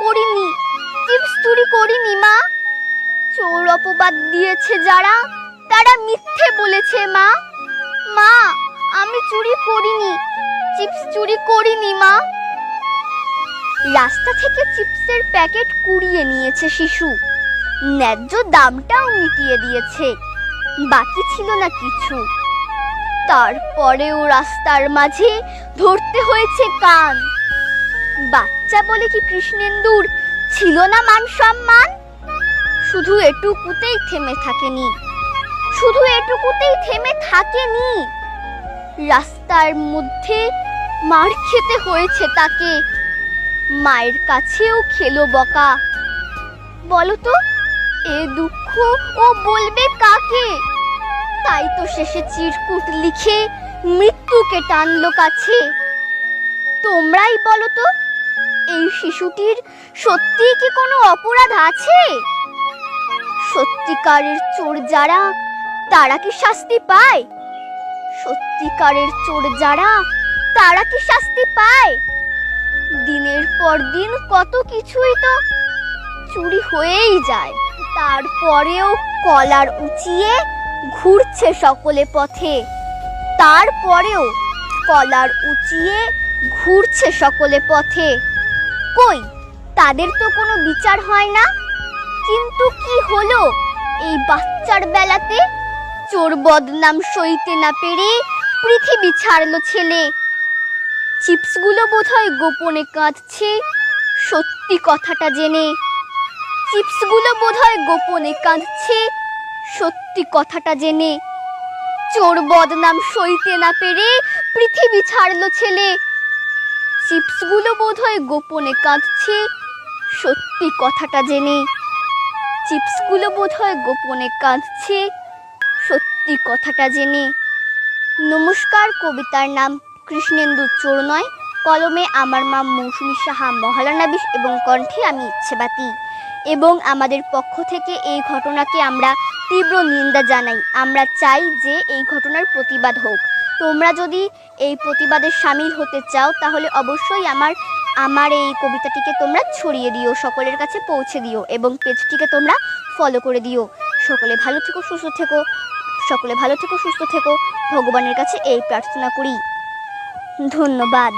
করিনি, চিপস চুরি করিনি মা। চোর অপবাদ দিয়েছে যারা, তারা মিথ্যে বলেছে মা। মা, আমি চুরি করিনি, চিপস চুরি করিনি মা। রাস্তা থেকে চিপসের প্যাকেট কুড়িয়ে নিয়েছে শিশু, ন্যায্য দামটাও মিটিয়ে দিয়েছে, বাকি ছিল না কিছু। তারপরেও রাস্তার মাঝে ধরতে হয়েছে কান। বাচ্চা বলে কি কৃষ্ণেন্দুর ছিল না মান সম্মান? শুধু এটুকুতেই থেমে থাকেনি, শুধু এটুকুতেই থেমে থাকেনি। রাস্তার মধ্যে মার খেতে হয়েছে তাকে, মায়ের কাছেও খেলো বকা। বলতো এ দুঃখ ও বলবে কাকে? তাই তো শেষে চিরকুট লিখে মৃত্যুকে টানলো কাছে। তোমরাই বলো তো, এই শিশুটির সত্যি কি কোনো অপরাধ আছে? সত্যিকারের চোর যারা, তারা কি শাস্তি পায়? সত্যিকারের চোর যারা, তারা কি শাস্তি পায়? দিনের পর দিন কত কিছুই তো চুরি হয়েই যায়, তারপরেও কলার উঁচিয়ে ঘুরছে সকলে পথে। তারপরেও কলার উঁচিয়ে ঘুরছে সকলে পথে। কই, তাদের তো কোনো বিচার হয় না। কিন্তু কি হলো এই বাচ্চার বেলাতে? চোর বদনাম সইতে না পেরে পৃথিবী ছাড়লো ছেলে। চিপসগুলো বোধহয় গোপনে কাঁদছে সত্যি কথাটা জেনে। চিপসগুলো বোধহয় গোপনে কাঁদছে সত্যি কথাটা জেনে। চোর বদনাম সইতে না পেরে পৃথিবী ছাড়লো ছেলে। চিপসগুলো বোধহয় গোপনে কাঁদছে সত্যি কথাটা জেনে। চিপসগুলো বোধহয় গোপনে কাঁদছে সত্যি কথাটা জেনে। নমস্কার, কবিতার নাম কৃষ্ণেন্দু চোর নয়, কলমে আমার মা মৌসুমী সাহা মহালানা বিশ এবং কণ্ঠে আমি ইচ্ছেবাতি। এবং আমাদের পক্ষ থেকে এই ঘটনাকে আমরা তীব্র নিন্দা জানাই। আমরা চাই যে এই ঘটনার প্রতিবাদ হোক। তোমরা যদি এই প্রতিবাদে সামিল হতে চাও তাহলে অবশ্যই আমার এই কবিতাটিকে তোমরা ছড়িয়ে দিও, সকলের কাছে পৌঁছে দিও এবং পেজটিকে তোমরা ফলো করে দিও। সকলে ভালো থেকো, সুস্থ থেকো, সকলে ভালো থেকো, সুস্থ থেকো, ভগবানের কাছে এই প্রার্থনা করি। ধন্যবাদ।